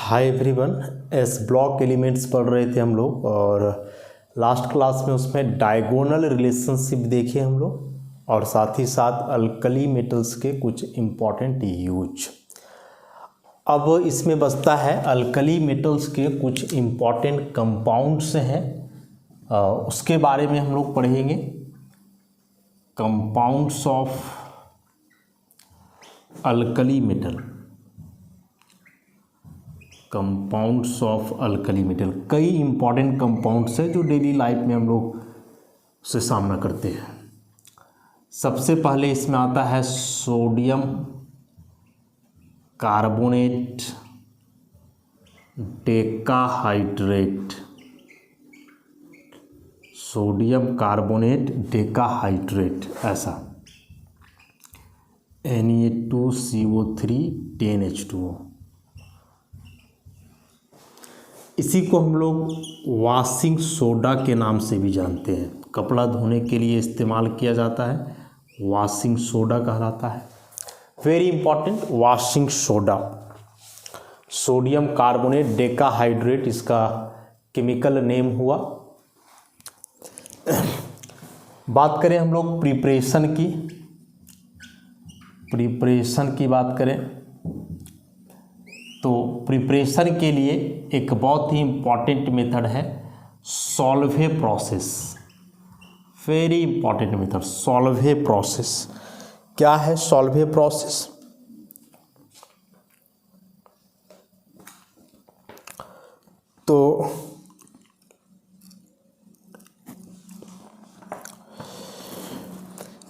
Hi everyone. S block elements पढ़ रहे थे हम लोग और लास्ट क्लास में उसमें डायगोनल रिलेशनशिप देखे हम लोग और साथ ही साथ अल्कली मेटल्स के कुछ इम्पॉर्टेंट यूज। अब इसमें बचता है अल्कली मेटल्स के कुछ इम्पॉर्टेंट कंपाउंड्स हैं, उसके बारे में हम लोग पढ़ेंगे। Compounds of alkali metal, compounds of alkali metal, कई इंपॉर्टेंट कंपाउंड्स हैं जो डेली लाइफ में हम लोग से सामना करते हैं। सबसे पहले इसमें आता है sodium carbonate decahydrate, sodium carbonate decahydrate, ऐसा Na2CO3 10H2O। इसी को हम लोग वॉशिंग सोडा के नाम से भी जानते हैं। कपड़ा धोने के लिए इस्तेमाल किया जाता है, वॉशिंग सोडा कहलाता है। Very important, washing soda, sodium carbonate decahydrate इसका केमिकल नेम हुआ। बात करें हम लोग प्रिपरेशन की बात करें तो प्रिपरेशन के लिए एक बहुत ही इम्पॉर्टेंट मेथड है Solvay process. Very important method Solvay process. क्या है सॉल्वे प्रोसेस? तो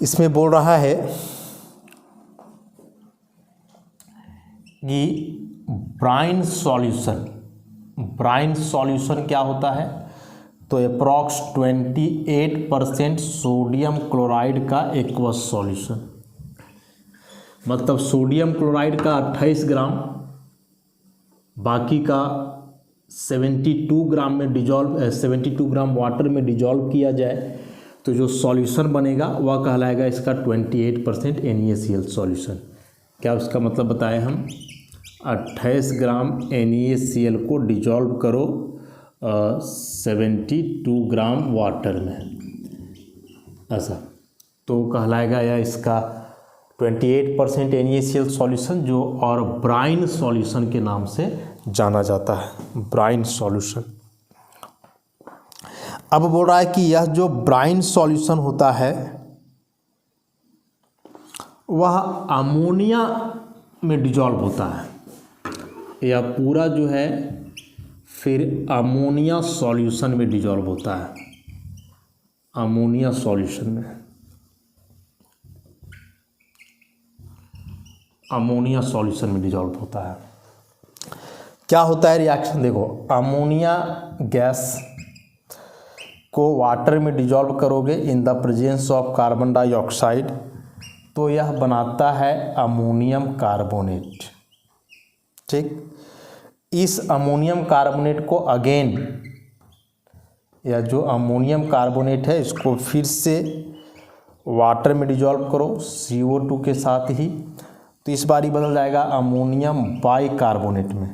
इसमें बोल रहा है कि ब्राइन सॉल्यूशन क्या होता है? तो अप्रॉक्स 28% सोडियम क्लोराइड का एक्वस सॉल्यूशन, मतलब सोडियम क्लोराइड का 28 ग्राम, बाकी का 72 ग्राम में 72 ग्राम वाटर में डिजॉल्व किया जाए तो जो सॉल्यूशन बनेगा वह कहलाएगा इसका 28% NaCl सॉल्यूशन। क्या उसका मतलब बताएं हम? 28 ग्राम NaCl को डिजॉल्व करो 72 ग्राम वाटर में, ऐसा तो कहलाएगा या इसका 28% NaCl सॉल्यूशन, जो और ब्राइन सॉल्यूशन के नाम से जाना जाता है, ब्राइन सॉल्यूशन। अब बोल रहा है कि यह जो ब्राइन सॉल्यूशन होता है वह अमोनिया में डिजॉल्व होता है, या पूरा जो है फिर अमोनिया सॉल्यूशन में डिजॉल्व होता है, अमोनिया सॉल्यूशन में, अमोनिया सॉल्यूशन में डिजॉल्व होता है। क्या होता है रिएक्शन? देखो, अमोनिया गैस को वाटर में डिजॉल्व करोगे in the presence of carbon dioxide तो यह बनाता है अमोनियम कार्बोनेट। ठीक, इस अमोनियम कार्बोनेट को अगेन, या जो अमोनियम कार्बोनेट है इसको फिर से वाटर में डिजॉल्व करो CO2 के साथ ही, तो इस बारी बदल जाएगा अमोनियम बाइकार्बोनेट में।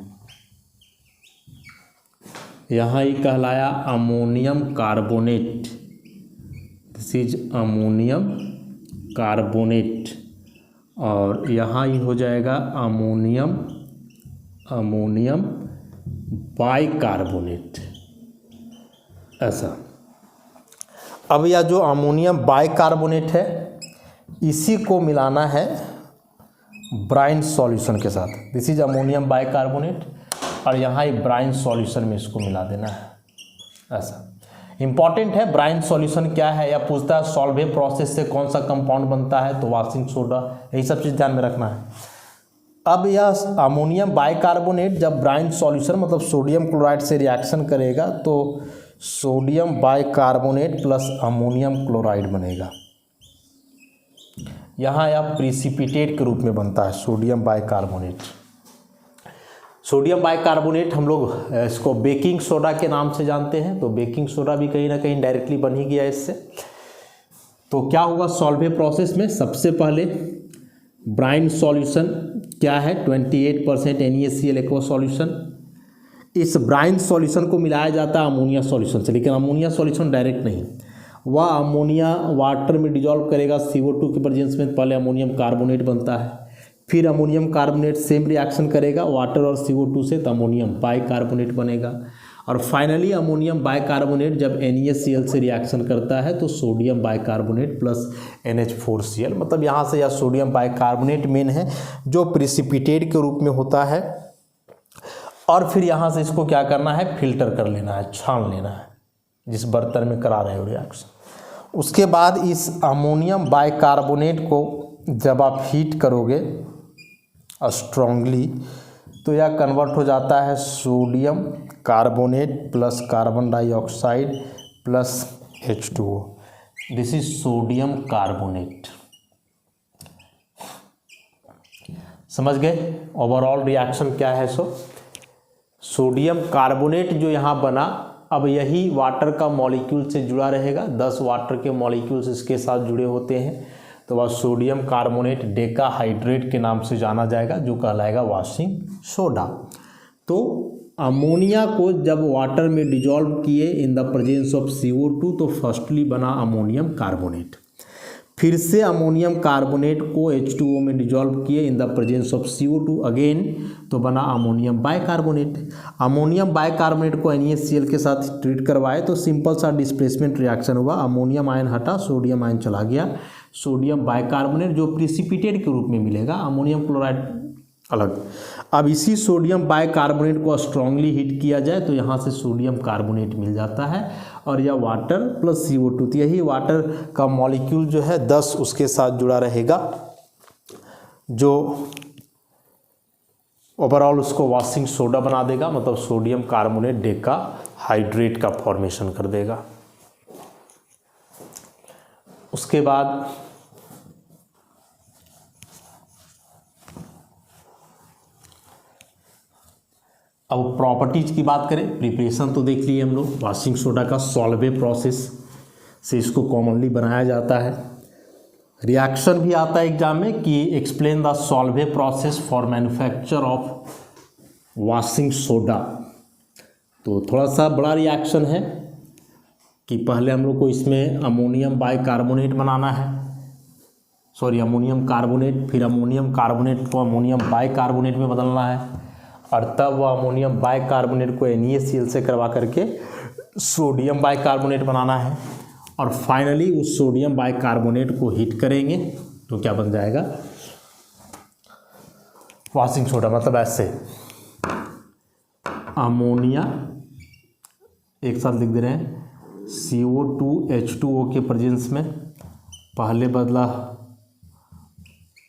यहाँ ही कहलाया ammonium carbonate, this is ammonium carbonate, और यहाँ ही हो जाएगा अमोनियम बाइकार्बोनेट, ऐसा। अब यह जो अमोनियम बाइकार्बोनेट है इसी को मिलाना है ब्राइन सॉल्यूशन के साथ, दिस इज अमोनियम बाइकार्बोनेट, और यहाँ ही ब्राइन सॉल्यूशन में इसको मिला देना है, ऐसा। इंपॉर्टेंट है ब्राइन सॉल्यूशन क्या है, या पूछता है सॉल्वे प्रोसेस से कौन सा कंपाउंड बनता है, तो वॉशिंग सोडा, यही सब चीज़ ध्यान में रखना है। अब यह अमोनियम बाइकार्बोनेट जब ब्राइन सॉल्यूशन मतलब सोडियम क्लोराइड से रिएक्शन करेगा तो sodium bicarbonate plus ammonium chloride बनेगा। यहाँ यह प्रिसिपिटेट के रूप में बनता है सोडियम बाइकार्बोनेट। सोडियम बाइकार्बोनेट हम लोग इसको बेकिंग सोडा के नाम से जानते हैं, तो बेकिंग सोडा भी कहीं ना कहीं डायरेक्टली बन ही गया इससे। तो क्या होगा सॉल्वे प्रोसेस में? सबसे पहले ब्राइन सॉल्यूशन क्या है 28% NaCl एक्वा सॉल्यूशन, इस ब्राइन सॉल्यूशन को मिलाया जाता है अमोनिया सॉल्यूशन से, लेकिन अमोनिया सॉल्यूशन डायरेक्ट नहीं, वह अमोनिया वाटर में डिजॉल्व करेगा CO2 के प्रेजेंस में। पहले अमोनियम कार्बोनेट बनता है, फिर अमोनियम कार्बोनेट सेम रिएक्शन करेगा वाटर और CO2 से, तो अमोनियम बाइकार्बोनेट बनेगा। और फाइनली अमोनियम बाइकार्बोनेट जब NaCl से रिएक्शन करता है तो सोडियम बाइकार्बोनेट प्लस NH4Cl, मतलब यहाँ से यह सोडियम बाइकार्बोनेट मेन है जो प्रिसिपिटेट के रूप में होता है। और फिर यहाँ से इसको क्या करना है, फिल्टर कर लेना है, छान लेना है जिस बर्तन में करा रहे हो रिएक्शन। उसके बाद इस अमोनियम बाइकार्बोनेट को जब आप हीट करोगे स्ट्रांगली तो यह कन्वर्ट हो जाता है sodium carbonate plus carbon dioxide plus H2O। This is sodium carbonate. समझ गए ओवरऑल रिएक्शन क्या है? सोडियम कार्बोनेट जो यहाँ बना, अब यही वाटर का मॉलिक्यूल से जुड़ा रहेगा, 10 वाटर के मॉलिक्यूल्स इसके साथ जुड़े होते हैं, तो वह सोडियम कार्बोनेट डेकाहाइड्रेट के नाम से जाना जाएगा, जो कहलाएगा वाशिंग सोडा। तो अमोनिया को जब वाटर में डिजॉल्व किए in the presence of CO2 तो फर्स्टली बना अमोनियम कार्बोनेट, फिर से अमोनियम कार्बोनेट को H2O में डिजॉल्व किए in the presence of CO2 again, तो बना अमोनियम बाइकार्बोनेट। अमोनियम बाइकार्बोनेट को NaCl के साथ ट्रीट करवाए तो सिंपल सा डिस्प्लेसमेंट रिएक्शन हुआ, अमोनियम आयन हटा, सोडियम आयन चला गया, सोडियम बाइकार्बोनेट जो प्रिसिपिटेट के रूप में मिलेगा, अमोनियम क्लोराइड अलग। अब इसी सोडियम बाइकार्बोनेट को स्ट्रांगली हीट किया जाए तो यहाँ से सोडियम कार्बोनेट मिल जाता है, और यह वाटर प्लस CO2, तो यही वाटर का मॉलिक्यूल जो है 10 उसके साथ जुड़ा रहेगा, जो ओवरऑल उसको वाशिंग सोडा बना देगा, मतलब सोडियम कार्बोनेट डेकाहाइड्रेट का फॉर्मेशन कर देगा। उसके बाद अब प्रॉपर्टीज की बात करें, प्रिपरेशन तो देख लिए हम लोग, वाशिंग सोडा का सॉल्वे प्रोसेस से इसको कॉमनली बनाया जाता है। रिएक्शन भी आता है एग्जाम में कि explain the Solvay process for manufacture of washing soda, तो थोड़ा सा बड़ा रिएक्शन है कि पहले हम लोग को इसमें अमोनियम बाइकार्बोनेट बनाना है, अमोनियम कार्बोनेट, फिर अमोनियम कार्बोनेट को अमोनियम बाइकार्बोनेट में बदलना है, और तब वह अमोनियम बाइकार्बोनेट को NaCl से करवा करके सोडियम बाइकार्बोनेट बनाना है, और फाइनली उस सोडियम बाइकार्बोनेट को हीट करेंगे तो क्या बन जाएगा, वाशिंग सोडा। मतलब ऐसे अमोनिया एक साथ लिख दे रहे हैं, CO2 H2O के प्रेजेंस में पहले बदला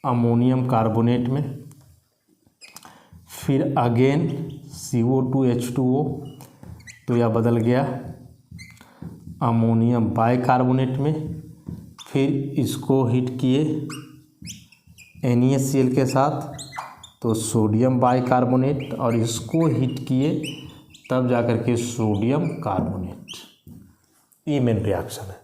अमोनियम कार्बोनेट में, फिर अगेन CO2 H2O, तो यह बदल गया अमोनियम बाइकार्बोनेट में, फिर इसको हीट किए NaCl के साथ तो सोडियम बाइकार्बोनेट, और इसको हीट किए तब जाकर के सोडियम कार्बोनेट। ये मेन रिएक्शन है।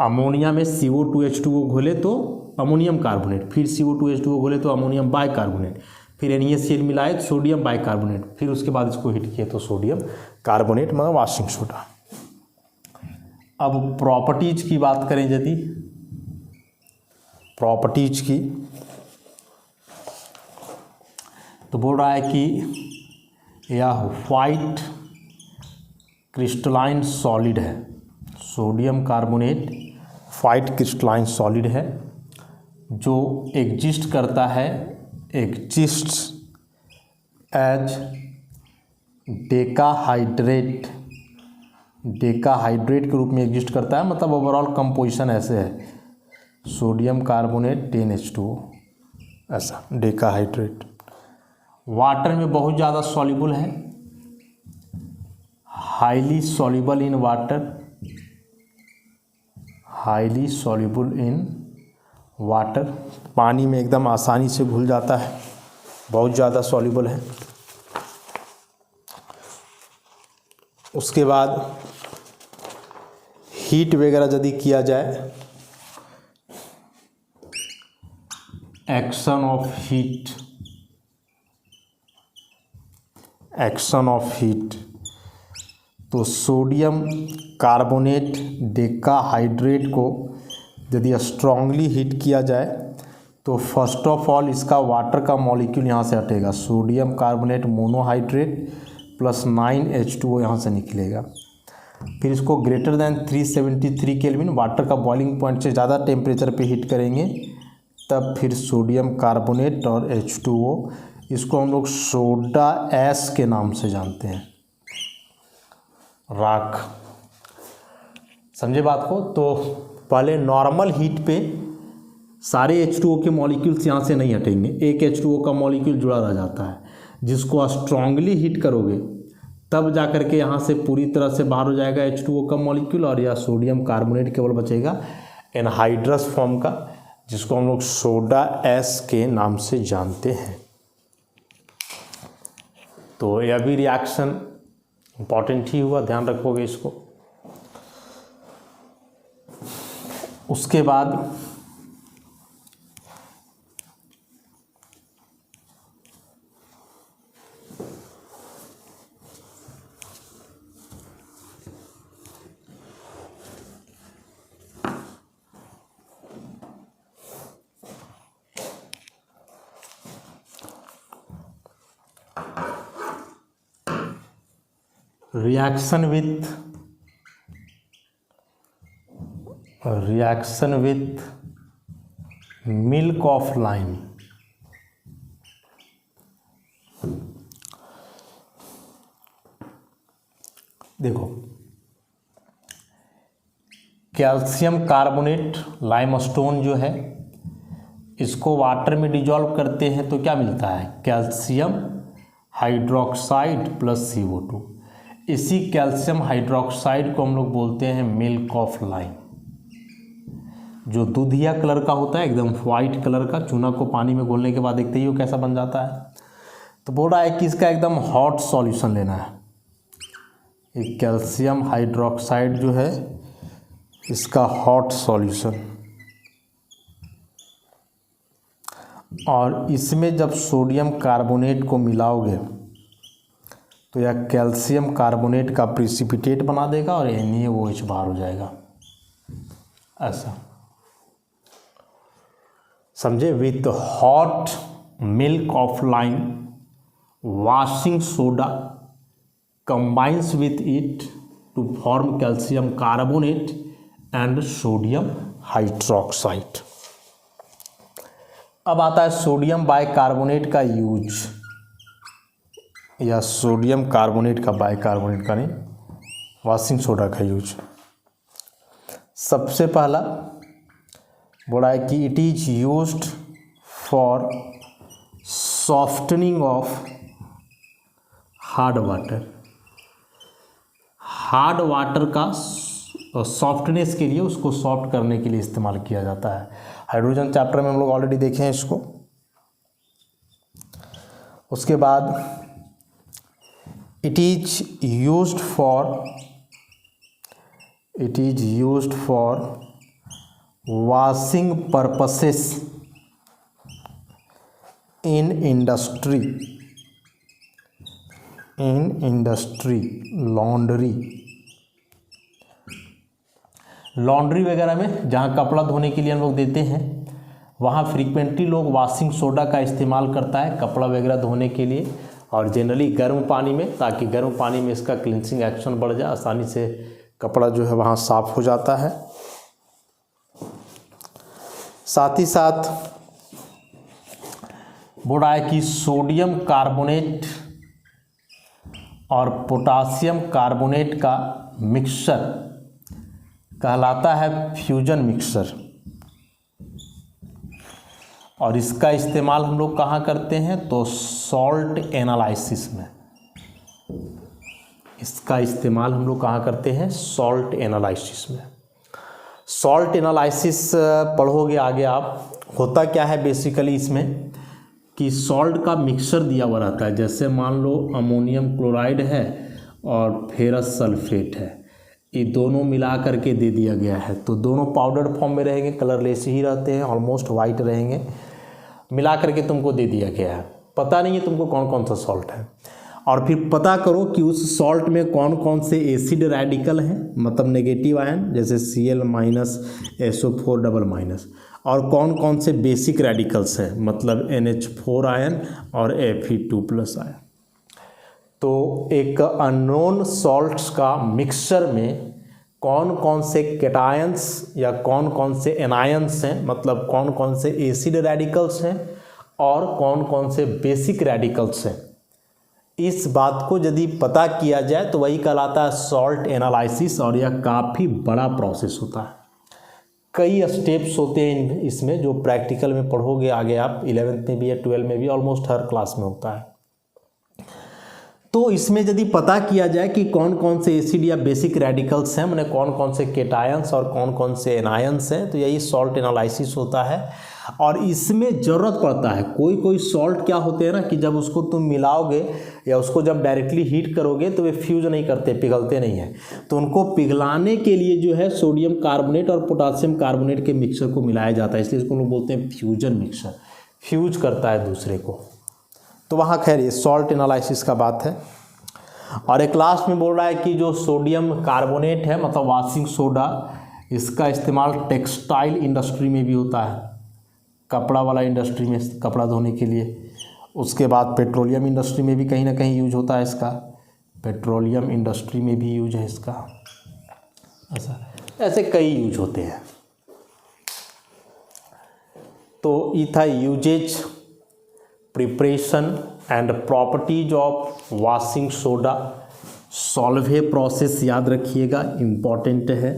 अमोनिया में CO2 H2O घोले तो अमोनियम कार्बोनेट, फिर CO2 H2O घोले तो अमोनियम बाइकार्बोनेट, फिर NaCl मिलाए तो सोडियम बाइकार्बोनेट, फिर उसके बाद इसको हीट किए तो सोडियम कार्बोनेट, मतलब वाशिंग सोडा। अब प्रॉपर्टीज की बात करें, यदि प्रॉपर्टीज की, तो बोल रहा है कि यह वाइट क्रिस्टलाइन सॉलिड है, sodium carbonate white crystalline solid है, जो एग्जिस्ट करता है, एग्जिस्ट्स एज डेकाहाइड्रेट के रूप में एग्जिस्ट करता है। मतलब ओवरऑल कंपोजिशन ऐसे है, सोडियम कार्बोनेट 10H2O, ऐसा डेकाहाइड्रेट। वाटर में बहुत ज़्यादा सॉल्युबल है, highly soluble in water, highly soluble in water, पानी में एकदम आसानी से घुल जाता है, बहुत ज़्यादा सॉल्युबल है। उसके बाद हीट वगैरह यदि किया जाए, action of heat, action of heat. तो सोडियम कार्बोनेट डेकाहाइड्रेट को यदि स्ट्रांगली हीट किया जाए तो फर्स्ट ऑफ ऑल इसका वाटर का मॉलिक्यूल यहाँ से हटेगा, sodium carbonate monohydrate plus 9H2O यहाँ से निकलेगा। फिर इसको ग्रेटर दैन 373 केल्विन वाटर का बॉइलिंग पॉइंट से ज़्यादा टेम्परेचर पे हीट करेंगे, तब फिर सोडियम कार्बोनेट और H2O, इसको हम लोग सोडा ऐश के नाम से जानते हैं, राख। समझे बात को? तो पहले नॉर्मल हीट पे सारे H2O के मॉलिक्यूल्स यहाँ से नहीं हटेंगे, एक H2O का मॉलिक्यूल जुड़ा रह जाता है, जिसको स्ट्रांगली हीट करोगे तब जा कर के यहाँ से पूरी तरह से बाहर हो जाएगा H2O का मॉलिक्यूल, और यह सोडियम कार्बोनेट केवल बचेगा एनहाइड्रस फॉर्म का, जिसको हम लोग सोडा ऐश के नाम से जानते हैं। तो यह भी रिएक्शन इम्पॉर्टेंट ही हुआ, ध्यान रखोगे इसको। उसके बाद reaction with milk of lime। देखो, कैल्शियम कार्बोनेट लाइमस्टोन जो है, इसको वाटर में डिजॉल्व करते हैं तो क्या मिलता है? Calcium hydroxide plus CO2। इसी कैल्शियम हाइड्रोक्साइड को हम लोग बोलते हैं मिल्क ऑफ लाइम। जो दूधिया कलर का होता है, एकदम वाइट कलर का, चूना को पानी में घोलने के बाद देखते ही वो कैसा बन जाता है। तो बोल रहा है कि इसका एकदम हॉट सॉल्यूशन लेना है। एक कैल्शियम हाइड्रोक्साइड जो है, इसका हॉट सॉल्यूशन, और इसमें जब सोडियम कार्बोनेट को मिलाओगे तो यह कैल्शियम कार्बोनेट का प्रिसिपिटेट बना देगा और NaOH बाहर हो जाएगा, ऐसा समझे। With hot milk of lime washing soda combines with it to form calcium carbonate and sodium hydroxide. अब आता है सोडियम बाइकार्बोनेट का यूज, या सोडियम कार्बोनेट का, बाइकार्बोनेट का नहीं, वॉशिंग सोडा का यूज। सबसे पहला बोला है कि it is used for softening of hard water. Hard water का सॉफ्टनेस के लिए, उसको सॉफ्ट करने के लिए इस्तेमाल किया जाता है। हाइड्रोजन चैप्टर में हम लोग ऑलरेडी देखे हैं इसको। उसके बाद it is used for washing purposes in industry, laundry वगैरह में जहाँ कपड़ा धोने के लिए हम लोग देते हैं, वहाँ फ्रीक्वेंटली लोग वॉशिंग सोडा का इस्तेमाल करता है कपड़ा वगैरह धोने के लिए, और जनरली गर्म पानी में, ताकि गर्म पानी में इसका क्लिनसिंग एक्शन बढ़ जाए, आसानी से कपड़ा जो है वहाँ साफ हो जाता है। साथ ही साथ बोल रहा है कि सोडियम कार्बोनेट और पोटासियम कार्बोनेट का मिक्सचर कहलाता है फ्यूजन मिक्सचर, और इसका इस्तेमाल हम लोग कहाँ करते हैं? तो सॉल्ट एनालिसिस में। इसका इस्तेमाल हम लोग कहाँ करते हैं? सॉल्ट एनालिसिस में। सॉल्ट एनालिसिस पढ़ोगे आगे आप। होता क्या है बेसिकली इसमें कि सॉल्ट का मिक्सचर दिया हुआ रहता है। जैसे मान लो अमोनियम क्लोराइड है और फेरस सल्फेट है, ये दोनों मिला करके दे दिया गया है, तो दोनों पाउडर फॉर्म में रहेंगे, कलरलेस ही रहते हैं, ऑलमोस्ट वाइट रहेंगे, मिला करके तुमको दे दिया गया है। पता नहीं है तुमको कौन कौन सा सॉल्ट है, और फिर पता करो कि उस सॉल्ट में कौन कौन से एसिड रेडिकल हैं, मतलब नेगेटिव आयन जैसे Cl minus SO4 double minus, और कौन कौन से बेसिक रेडिकल्स हैं, मतलब NH4 आयन और Fe2 प्लस आयन। तो एक अननोन सॉल्ट्स का मिक्सचर में कौन कौन से कैटायंस या कौन कौन से एनायंस हैं, मतलब कौन कौन से एसिड रेडिकल्स हैं और कौन कौन से बेसिक रेडिकल्स हैं, इस बात को यदि पता किया जाए तो वही कहलाता है सॉल्ट एनालिसिस। और यह काफ़ी बड़ा प्रोसेस होता है, कई स्टेप्स होते हैं इसमें, जो प्रैक्टिकल में पढ़ोगे आगे आप 11th में भी या 12 में भी, ऑलमोस्ट हर क्लास में होता है। तो इसमें यदि पता किया जाए कि कौन कौन से एसिड या बेसिक रेडिकल्स हैं, मैंने कौन कौन से केटायंस और कौन कौन से एनायंस हैं, तो यही सॉल्ट एनालिसिस होता है। और इसमें ज़रूरत पड़ता है, कोई कोई सॉल्ट क्या होते हैं ना कि जब उसको तुम मिलाओगे या उसको जब डायरेक्टली हीट करोगे तो वे फ्यूज नहीं करते, पिघलते नहीं हैं, तो उनको पिघलाने के लिए जो है सोडियम कार्बोनेट और पोटासियम कार्बोनेट के मिक्सचर को मिलाया जाता है, इसलिए इसको लोग बोलते हैं फ्यूजन मिक्सचर, फ्यूज करता है दूसरे को। तो वहाँ खैर ये सॉल्ट एनालिसिस का बात है। और एक लास्ट में बोल रहा है कि जो सोडियम कार्बोनेट है, मतलब वॉशिंग सोडा, इसका इस्तेमाल टेक्सटाइल इंडस्ट्री में भी होता है, कपड़ा वाला इंडस्ट्री में कपड़ा धोने के लिए। उसके बाद पेट्रोलियम इंडस्ट्री में भी कहीं ना कहीं यूज होता है इसका, पेट्रोलियम इंडस्ट्री में भी यूज है इसका, ऐसे कई यूज होते हैं। तो ये था uses, preparation and properties of washing soda. Solvay process याद रखिएगा, इम्पॉर्टेंट है।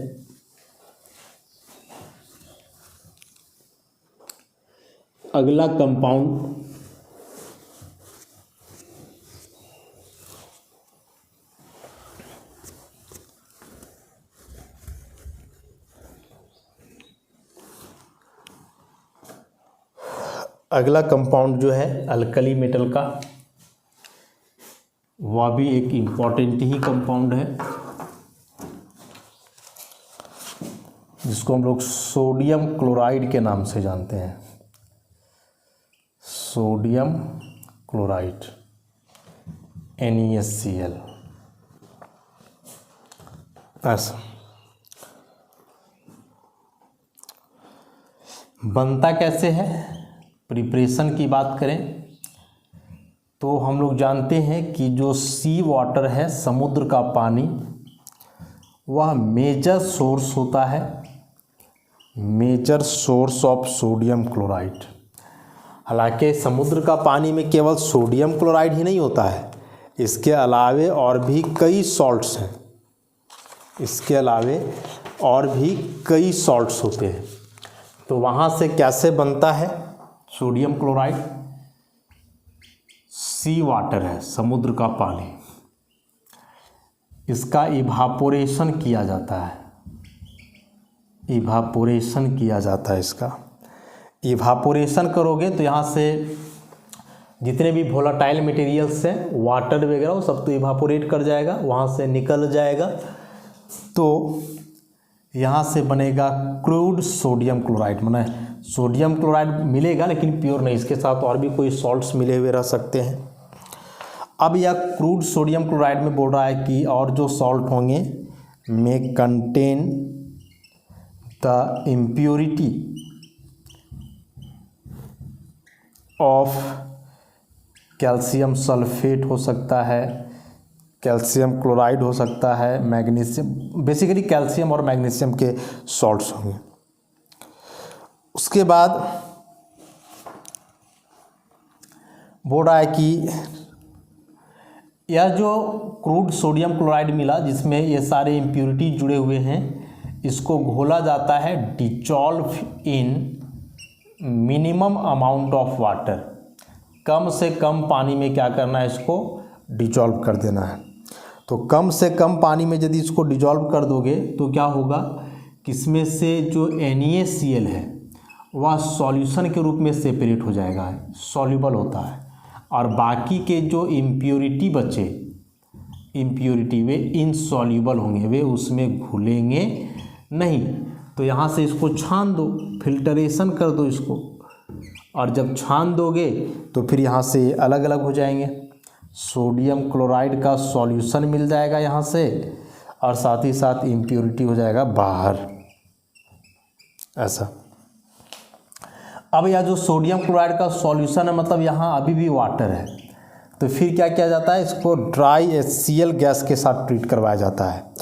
अगला कंपाउंड जो है अल्कली मेटल का, वह भी एक इम्पॉर्टेंट ही कंपाउंड है, जिसको हम लोग सोडियम क्लोराइड के नाम से जानते हैं, सोडियम क्लोराइड NeSCl। ऐसा बनता कैसे है, प्रिपरेशन की बात करें तो हम लोग जानते हैं कि जो सी वाटर है, समुद्र का पानी, वह मेजर सोर्स होता है, major source of sodium chloride. हालांकि समुद्र का पानी में केवल सोडियम क्लोराइड ही नहीं होता है, इसके अलावे और भी कई सॉल्ट्स हैं, इसके अलावे और भी कई सॉल्ट्स होते हैं। तो वहाँ से कैसे बनता है सोडियम क्लोराइड, सी वाटर है, समुद्र का पानी, इसका इवापोरेशन किया जाता है, इवापोरेशन किया जाता है इसका। इवापोरेशन करोगे तो यहाँ से जितने भी वोलेटाइल मटेरियल्स हैं, वाटर वगैरह, वो सब तो इवापोरेट कर जाएगा, वहाँ से निकल जाएगा। तो यहाँ से बनेगा क्रूड सोडियम क्लोराइड, माने सोडियम क्लोराइड मिलेगा लेकिन प्योर नहीं, इसके साथ और भी कोई सॉल्ट्स मिले हुए रह सकते हैं। अब यह क्रूड सोडियम क्लोराइड में बोल रहा है कि और जो सॉल्ट होंगे में contain the impurity of calcium sulphate हो सकता है, कैल्शियम क्लोराइड हो सकता है, मैग्नीशियम, बेसिकली कैल्शियम और मैग्नीशियम के सॉल्ट्स होंगे। उसके बाद बोल रहा है कि यह जो क्रूड सोडियम क्लोराइड मिला, जिसमें ये सारे इम्प्योरिटी जुड़े हुए हैं, इसको घोला जाता है dissolve in minimum amount of water, कम से कम पानी में क्या करना है, इसको डिसॉल्व कर देना है। तो कम से कम पानी में यदि इसको डिसॉल्व कर दोगे तो क्या होगा कि इसमें से जो NaCl है वह सॉल्यूशन के रूप में सेपरेट हो जाएगा, सॉल्युबल होता है, और बाकी के जो इम्प्योरिटी बचे, इम्प्योरिटी वे इनसॉल्युबल होंगे, वे उसमें घुलेंगे नहीं। तो यहाँ से इसको छान दो, फिल्टरेशन कर दो इसको, और जब छान दोगे तो फिर यहाँ से अलग अलग हो जाएंगे। सोडियम क्लोराइड का सॉल्यूशन मिल जाएगा यहाँ से, और साथ ही साथ इम्प्योरिटी हो जाएगा बाहर, ऐसा। अब यह जो सोडियम क्लोराइड का सॉल्यूशन है, मतलब यहाँ अभी भी वाटर है, तो फिर क्या किया जाता है, इसको ड्राई HCl गैस के साथ ट्रीट करवाया जाता है।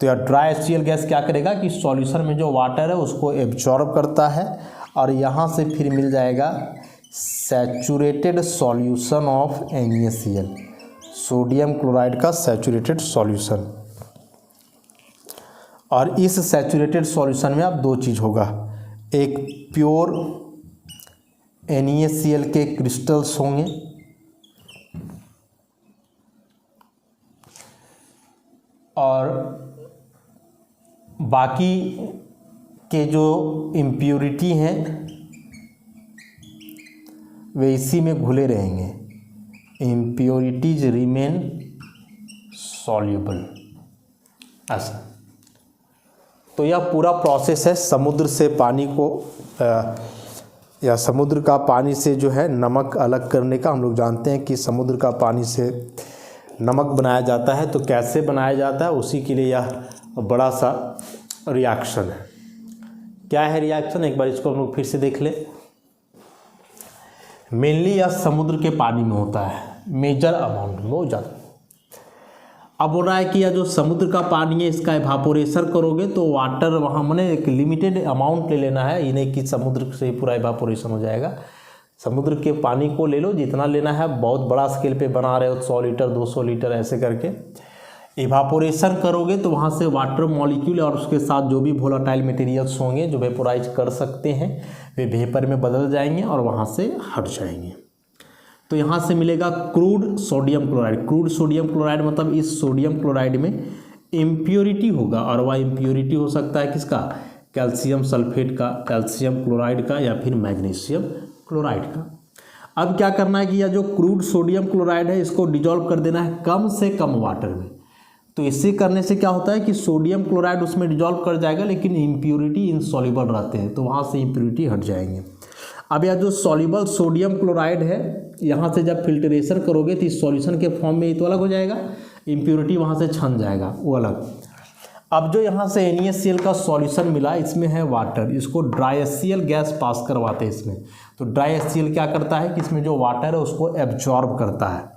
तो यह ड्राई HCl गैस क्या करेगा कि सॉल्यूशन में जो वाटर है उसको एब्जॉर्ब करता है, और यहाँ से फिर मिल जाएगा saturated solution of NaCl, sodium chloride का सैचुरेटेड सॉल्यूशन। और इस सैचुरेटेड सॉल्यूशन में अब दो चीज़ होगा, एक प्योर NaCl के क्रिस्टल्स होंगे, और बाकी के जो इम्प्योरिटी हैं वे इसी में घुले रहेंगे, इम्प्योरिटीज रिमेन सॉल्युबल, ऐसा। तो यह पूरा प्रोसेस है समुद्र से पानी को या समुद्र का पानी से जो है नमक अलग करने का। हम लोग जानते हैं कि समुद्र का पानी से नमक बनाया जाता है, तो कैसे बनाया जाता है उसी के लिए यह बड़ा सा रिएक्शन है। क्या है रिएक्शन, एक बार इसको हम लोग फिर से देख लें। मेनली यह समुद्र के पानी में होता है, मेजर अमाउंट में, बहुत ज़्यादा। अब हो रहा है कि यह जो समुद्र का पानी है इसका इवापोरेशन करोगे तो वाटर वहाँ मैंने एक लिमिटेड अमाउंट ले लेना है, ये नहीं कि समुद्र से पूरा इवापोरेशन हो जाएगा। समुद्र के पानी को ले लो जितना लेना है, बहुत बड़ा स्केल पे बना रहे हो, 100 लीटर 200 लीटर ऐसे करके इवापोरेशन करोगे तो वहाँ से वाटर मॉलिक्यूल और उसके साथ जो भी वोलेटाइल मटेरियल्स होंगे जो वेपोराइज कर सकते हैं वे वेपर में बदल जाएंगे और वहाँ से हट जाएंगे। तो यहाँ से मिलेगा crude sodium chloride. Crude sodium chloride मतलब इस सोडियम क्लोराइड में इम्प्योरिटी होगा, और वह इम्प्योरिटी हो सकता है किसका, कैल्शियम सल्फेट का, कैल्शियम क्लोराइड का, या फिर मैग्नीशियम क्लोराइड का। अब क्या करना है कि यह जो क्रूड सोडियम क्लोराइड है इसको डिजॉल्व कर देना है कम से कम वाटर में। तो इसे करने से क्या होता है कि सोडियम क्लोराइड उसमें डिजॉल्व कर जाएगा, लेकिन इम्प्योरिटी इनसॉल्युबल रहते हैं, तो वहाँ से इम्प्योरिटी हट जाएंगे। अब यह जो सॉल्युबल सोडियम क्लोराइड है यहाँ से जब फिल्ट्रेशन करोगे तो इस सॉल्यूशन के फॉर्म में ये तो अलग हो जाएगा, इम्प्योरिटी वहाँ से छन जाएगा, वो अलग। अब जो यहाँ से NaCl का सॉल्यूशन मिला इसमें है वाटर, इसको ड्राई HCl गैस पास करवाते हैं इसमें। तो ड्राई HCl क्या करता है कि इसमें जो वाटर है उसको एब्जॉर्ब करता है।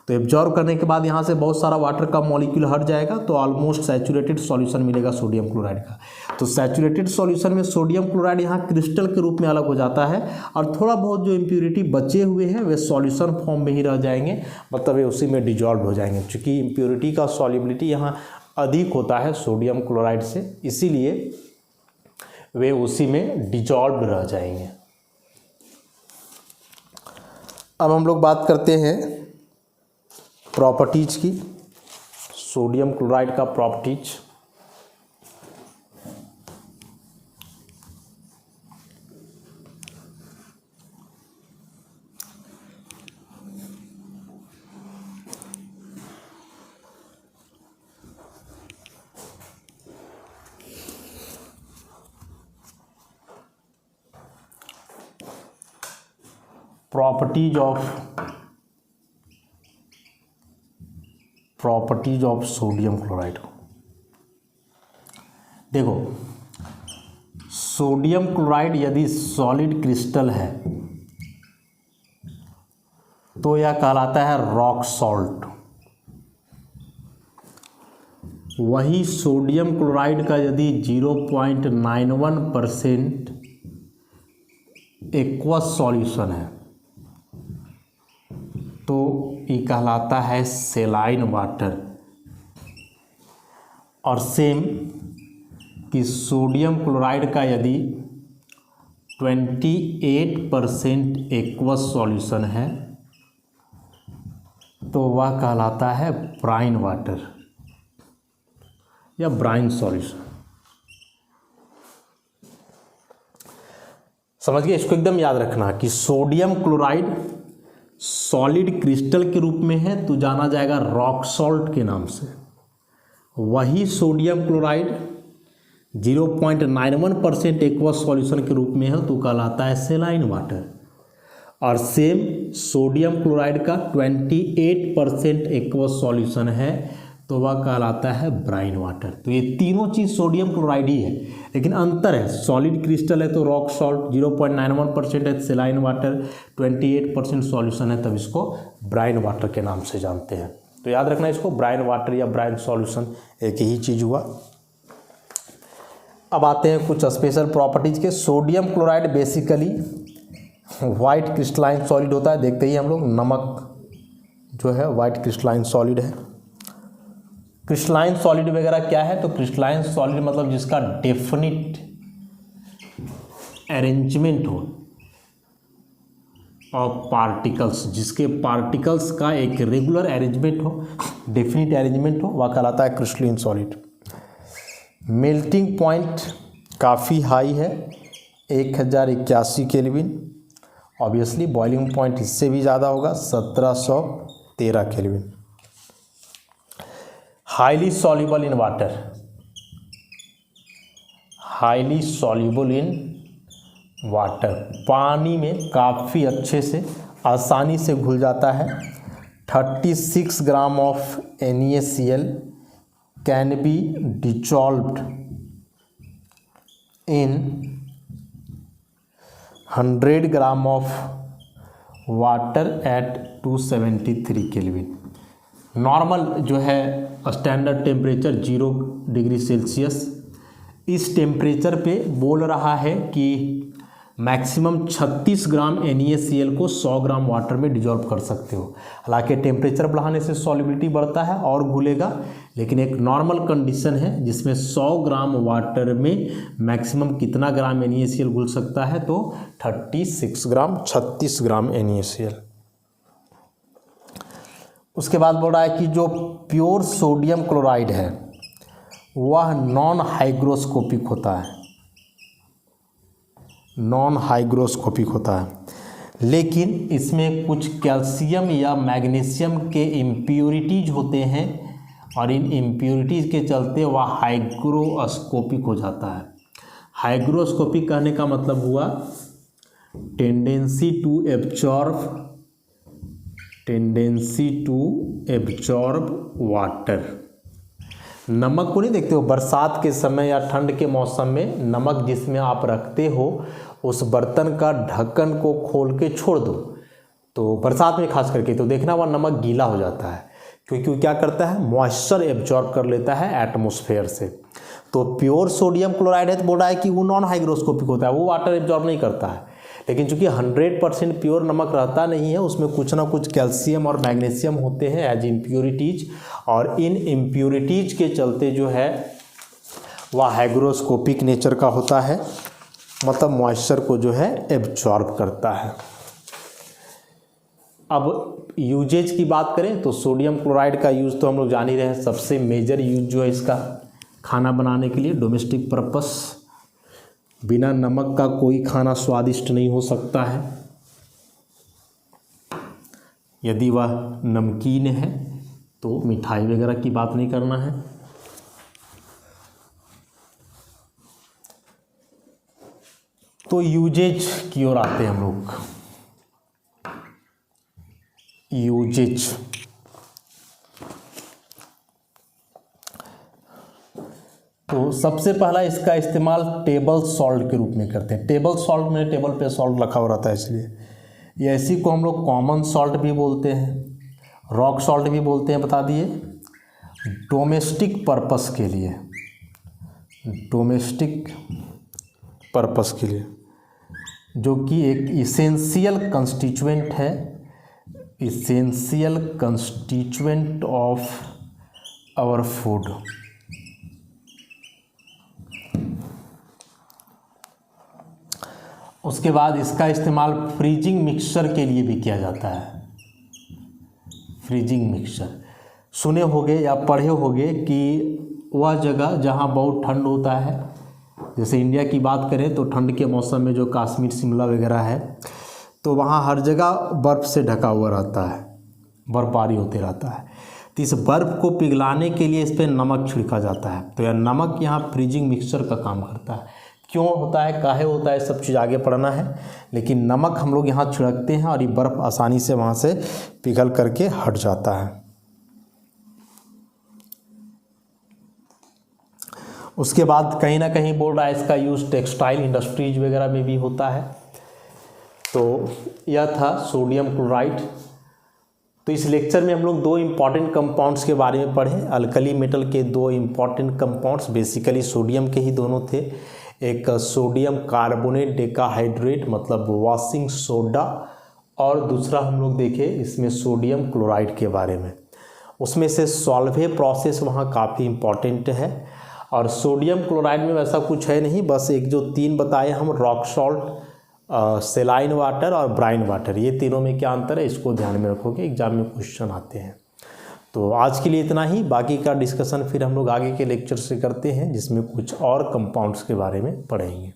तो एब्जॉर्ब करने के बाद यहाँ से बहुत सारा वाटर का मॉलिक्यूल हट जाएगा, तो ऑलमोस्ट सैचुरेटेड सॉल्यूशन मिलेगा सोडियम क्लोराइड का। तो सैचुरेटेड सॉल्यूशन में सोडियम क्लोराइड यहाँ क्रिस्टल के रूप में अलग हो जाता है, और थोड़ा बहुत जो इम्प्योरिटी बचे हुए हैं वे सॉल्यूशन फॉर्म में ही रह जाएंगे, मतलब वे उसी में डिजॉल्व हो जाएंगे। चूँकि इम्प्योरिटी का सॉल्युबिलिटी यहाँ अधिक होता है सोडियम क्लोराइड से, इसीलिए वे उसी में डिजॉल्व रह जाएंगे। अब हम लोग बात करते हैं प्रॉपर्टीज की, सोडियम क्लोराइड का properties. Properties of sodium chloride. देखो, सोडियम क्लोराइड यदि सॉलिड क्रिस्टल है तो यह कहलाता है रॉक सॉल्ट। वही सोडियम क्लोराइड का यदि 0.91% एक्वस सॉल्यूशन है तो ये कहलाता है सेलाइन वाटर। और सेम कि सोडियम क्लोराइड का यदि 28% एक्वस सॉल्यूशन है तो वह कहलाता है ब्राइन वाटर या ब्राइन सॉल्यूशन। समझ गए? इसको एकदम याद रखना कि सोडियम क्लोराइड सॉलिड क्रिस्टल के रूप में है तो जाना जाएगा रॉक सॉल्ट के नाम से। वही सोडियम क्लोराइड 0.91% एक्वस सॉल्यूशन के रूप में है तो कहलाता है सेलाइन वाटर। और सेम सोडियम क्लोराइड का 28% एक्वस सॉल्यूशन है, तो वह कहलाता है ब्राइन वाटर। तो ये तीनों चीज़ सोडियम क्लोराइड ही है, लेकिन अंतर है, सॉलिड क्रिस्टल है तो रॉक सॉल्ट 0.91% है, सेलाइन वाटर 28% सॉल्यूशन है, तब इसको ब्राइन वाटर के नाम से जानते हैं। तो याद रखना इसको, ब्राइन वाटर या ब्राइन सॉल्यूशन एक ही चीज़ हुआ। अब आते हैं कुछ स्पेशल प्रॉपर्टीज़ के। Sodium chloride basically white crystalline solid होता है, देखते ही हम लोग, नमक जो है वाइट क्रिस्टलाइन सॉलिड है। क्रिस्टलाइन सॉलिड वगैरह क्या है, तो क्रिस्टलाइन सॉलिड मतलब जिसका डेफिनिट अरेंजमेंट हो ऑफ पार्टिकल्स, जिसके पार्टिकल्स का एक रेगुलर अरेंजमेंट हो, डेफिनिट अरेंजमेंट हो, वह कहलाता है क्रिस्टलाइन सॉलिड। मेल्टिंग पॉइंट काफ़ी हाई है, 1081 केल्विन। ऑब्वियसली बॉइलिंग पॉइंट इससे भी ज़्यादा होगा, 1713 kelvin. Highly soluble in water, highly soluble in water, पानी में काफ़ी अच्छे से आसानी से घुल जाता है। 36 gram of NaCl can be dissolved in 100 gram of water at 273 kelvin. Normal जो है स्टैंडर्ड टेम्परेचर 0 डिग्री सेल्सियस, इस टेम्परेचर पे बोल रहा है कि मैक्सिमम 36 ग्राम NaCl को 100 ग्राम वाटर में डिजॉल्व कर सकते हो। हालांकि टेम्परेचर बढ़ाने से सॉल्युबिलिटी बढ़ता है और घुलेगा, लेकिन एक नॉर्मल कंडीशन है जिसमें 100 ग्राम वाटर में मैक्सिमम कितना ग्राम NaCl घुल सकता है, तो 36 ग्राम NaCl। उसके बाद बोल रहा है कि जो प्योर सोडियम क्लोराइड है वह नॉन हाइग्रोस्कोपिक होता है, नॉन हाइग्रोस्कोपिक होता है, लेकिन इसमें कुछ कैल्शियम या मैग्नीशियम के इम्प्योरिटीज होते हैं और इन इम्प्योरिटीज के चलते वह हाइग्रोस्कोपिक हो जाता है। हाइग्रोस्कोपिक कहने का मतलब हुआ टेंडेंसी टू एब्जॉर्ब वाटर। नमक को नहीं देखते हो, बरसात के समय या ठंड के मौसम में नमक जिसमें आप रखते हो उस बर्तन का ढक्कन को खोल के छोड़ दो, तो बरसात में खास करके तो देखना वह नमक गीला हो जाता है, क्योंकि क्या करता है, मॉइस्चर एब्जॉर्ब कर लेता है एटमॉस्फेयर से। तो प्योर सोडियम क्लोराइड है तो बोल रहा है कि वो नॉन हाइग्रोस्कोपिक होता है, वो वाटर एब्जॉर्ब नहीं करता है। लेकिन चूंकि 100% प्योर नमक रहता नहीं है, उसमें कुछ ना कुछ कैल्शियम और मैग्नीशियम होते हैं एज इम्प्योरिटीज, और इन इम्प्योरिटीज के चलते जो है वह हाइग्रोस्कोपिक नेचर का होता है, मतलब मॉइस्चर को जो है एब्जॉर्ब करता है। अब यूजेज की बात करें तो सोडियम क्लोराइड का यूज़ तो हम लोग जान ही रहे हैं, सबसे मेजर यूज जो है इसका खाना बनाने के लिए, डोमेस्टिक पर्पस। बिना नमक का कोई खाना स्वादिष्ट नहीं हो सकता है, यदि वह नमकीन है तो मिठाई वगैरह की बात नहीं करना है। तो यूजेज की ओर आते हैं हम लोग। यूजेज, तो सबसे पहला इसका इस्तेमाल टेबल सॉल्ट के रूप में करते हैं। टेबल सॉल्ट में टेबल पे सॉल्ट रखा हुआ रहता है, इसलिए ये इसी को हम लोग कॉमन सॉल्ट भी बोलते हैं, रॉक सॉल्ट भी बोलते हैं, बता दिए। डोमेस्टिक पर्पस के लिए, डोमेस्टिक पर्पस के लिए, जो कि एक इसेंशियल कंस्टिट्यूएंट है, essential constituent of our food. उसके बाद इसका इस्तेमाल फ्रीजिंग मिक्सचर के लिए भी किया जाता है। फ्रीजिंग मिक्सचर सुने होंगे या पढ़े होंगे कि वह जगह जहाँ बहुत ठंड होता है, जैसे इंडिया की बात करें तो ठंड के मौसम में जो कश्मीर शिमला वगैरह है, तो वहाँ हर जगह बर्फ़ से ढका हुआ रहता है, बर्फबारी होते रहता है। तो इस बर्फ़ को पिघलाने के लिए इस पर नमक छिड़का जाता है। तो यह नमक यहाँ फ्रीजिंग मिक्सचर का काम करता है क्यों होता है, काहे होता है, सब चीज़ आगे पढ़ना है। लेकिन नमक हम लोग यहाँ छिड़कते हैं और ये बर्फ़ आसानी से वहाँ से पिघल करके हट जाता है। उसके बाद कहीं ना कहीं बोल रहा है इसका यूज़ टेक्सटाइल इंडस्ट्रीज वगैरह में भी होता है। तो यह था सोडियम क्लोराइड। तो इस लेक्चर में हम लोग दो इम्पॉर्टेंट कंपाउंड्स के बारे में पढ़े। अल्कली मेटल के दो इम्पॉर्टेंट कंपाउंड्स, बेसिकली सोडियम के ही दोनों थे। एक सोडियम कार्बोनेट डेकाहाइड्रेट मतलब वॉशिंग सोडा, और दूसरा हम लोग देखे इसमें सोडियम क्लोराइड के बारे में। उसमें से सॉल्वे प्रोसेस वहाँ काफ़ी इम्पॉर्टेंट है। और सोडियम क्लोराइड में वैसा कुछ है नहीं, बस एक जो तीन बताए हम, रॉक सॉल्ट, सेलाइन वाटर और ब्राइन वाटर, ये तीनों में क्या अंतर है इसको ध्यान में रखोगे, एग्जाम में क्वेश्चन आते हैं। तो आज के लिए इतना ही, बाकी का डिस्कशन फिर हम लोग आगे के लेक्चर से करते हैं जिसमें कुछ और कंपाउंड्स के बारे में पढ़ेंगे।